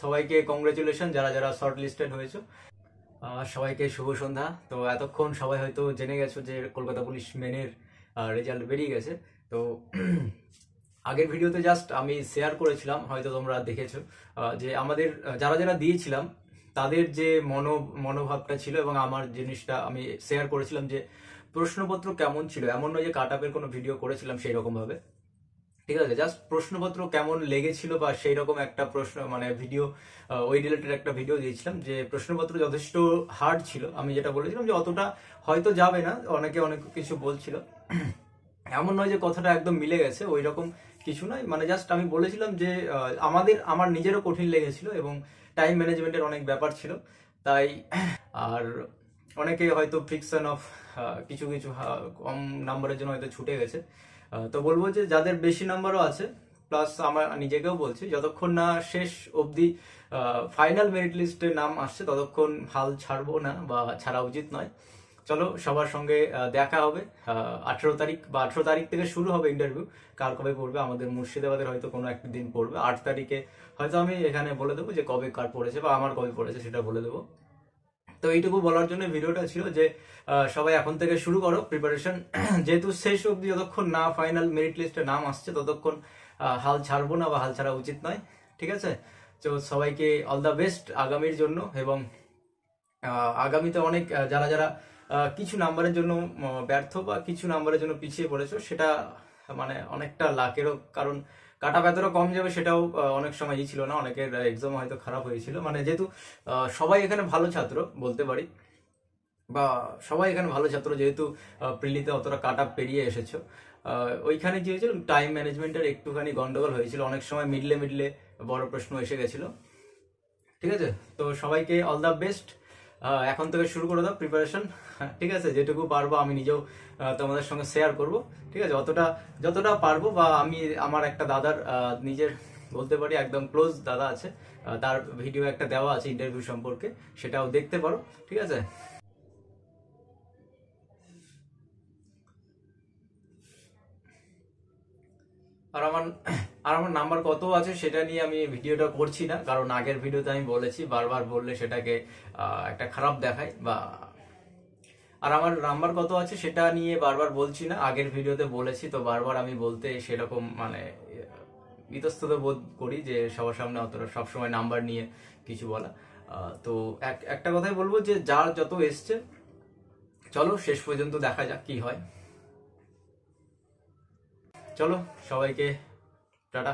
সবাইকে কংগ্রেচুলেশন যারা যারা শর্ট লিস্টেড হয়েছে। সবাইকে শুভ সন্ধ্যা। তো এতক্ষণ সবাই হয়তো জেনে গেছো যে কলকাতা পুলিশ মেনের রেজাল্ট বেরিয়ে গেছে। তো আগের ভিডিওতে জাস্ট আমি শেয়ার করেছিলাম, হয়তো তোমরা দেখেছো, যে আমাদের যারা যারা দিয়েছিলাম তাদের যে মনোভাবটা ছিল, এবং আমার জিনিসটা আমি শেয়ার করেছিলাম যে প্রশ্নপত্র কেমন ছিল। এমন নয় যে কাট আপের কোনো ভিডিও করেছিলাম সেই রকম ভাবে, ঠিক আছে, জাস্ট প্রশ্নপত্র কেমন লেগেছিল বা সেই রকম একটা প্রশ্ন মানে ভিডিও, ওই রিলেটেড একটা ভিডিও দিয়েছিলাম যে প্রশ্নপত্র যথেষ্ট হার্ড ছিল। আমি যেটা বলেছিলাম যে অতটা হয়তো যাবে না, অনেকে অনেক কিছু বলছিল, এমন নয় যে কথাটা একদম মিলে গেছে, ওই রকম কিছু নয়। মানে জাস্ট আমি বলেছিলাম যে আমার নিজেরও কঠিন লেগেছিল এবং টাইম ম্যানেজমেন্টের অনেক ব্যাপার ছিল তাই। আর অনেকে হয়তো ফ্রিকশন অফ কিছু কিছু কম নাম্বারের জন্য হয়তো ছুটে গেছে। তো বলবো যে যাদের বেশি নাম্বারও আছে, প্লাস আমার নিজেকেও বলছি, যতক্ষণ না শেষ অবধি ফাইনাল মেরিট লিস্টে নাম আসছে ততক্ষণ হাল ছাড়বো না বা ছাড়া উচিত নয়। চলো সবার সঙ্গে দেখা হবে 18 তারিখ বা 18 তারিখ থেকে শুরু হবে ইন্টারভিউ। কার কবে পড়বে, আমাদের মুর্শিদাবাদের হয়তো কোনো একটা দিন পড়বে, 8 তারিখে হয়তো আমি এখানে বলে দেবো যে কবে কার পড়েছে বা আমার কবে পড়েছে সেটা বলে দেবো। তো এইটুকু বলার জন্য ভিডিওটা ছিল যে সবাই এখন থেকে শুরু করো প্রিপারেশন। যেহেতু শেষ অবধি যতক্ষণ না ফাইনাল মেরিট লিস্টে নাম আসছে ততক্ষণ হাল ছাড়বো না বা হাল ছাড়া উচিত নয়, ঠিক আছে। তো সবাইকে অল দ্য বেস্ট আগামীর জন্য। এবং আগামীতে অনেক যারা যারা কিছু নাম্বারের জন্য ব্যর্থ বা কিছু নাম্বারের জন্য পিছিয়ে পড়েছো, সেটা মানে অনেকটা লাকেরও, কারণ কাটা এতটা কম যাবে সেটাও অনেক সময় ছিল না, অনেকের এক্সাম হয়তো খারাপ হয়েছিল। মানে যেহেতু সবাই এখানে ভালো ছাত্র বলতে পারি, বা সবাই এখানে ভালো ছাত্র, যেহেতু প্রিলিতে অতটা কাট আপ পেরিয়ে এসেছো, ওইখানে কি হয়েছিল, টাইম ম্যানেজমেন্টের একটুখানি গন্ডগোল হয়েছিল, অনেক সময় মিডলে মিডলে বড় প্রশ্ন এসে গেছিল, ঠিক আছে। তো সবাইকে অল দ্য বেস্ট, এখন থেকে শুরু করে দাও প্রিপারেশন, ঠিক আছে। যেটুকু পারবো আমি নিজেও তোমাদের সঙ্গে শেয়ার করব, ঠিক আছে, যতটা পারবো। বা আমি আমার একটা দাদার নিজের বলতে পারি একদম ক্লোজ দাদা আছে, তার ভিডিও একটা দেওয়া আছে ইন্টারভিউ সম্পর্কে, সেটাও দেখতে পারো, ঠিক আছে। আর আমার আর আমার নাম্বার কত আছে সেটা নিয়ে আমি ভিডিওটা করছি না, কারণ আগের ভিডিওতে আমি বলেছি, বারবার বললে সেটাকে একটা খারাপ দেখায় বা। আর আমার নাম্বার কত আছে সেটা নিয়ে বারবার বলছি না, আগের ভিডিওতে বলেছি, তো বারবার আমি বলতে সেরকম মানে ইতস্তত বোধ করি যে সবার সামনে অতটা সবসময় নাম্বার নিয়ে কিছু বলা। তো একটা কথাই বলবো যে যার যত এসছে, চলো শেষ পর্যন্ত দেখা যাক কি হয়। চলো সবাইকে টাটা।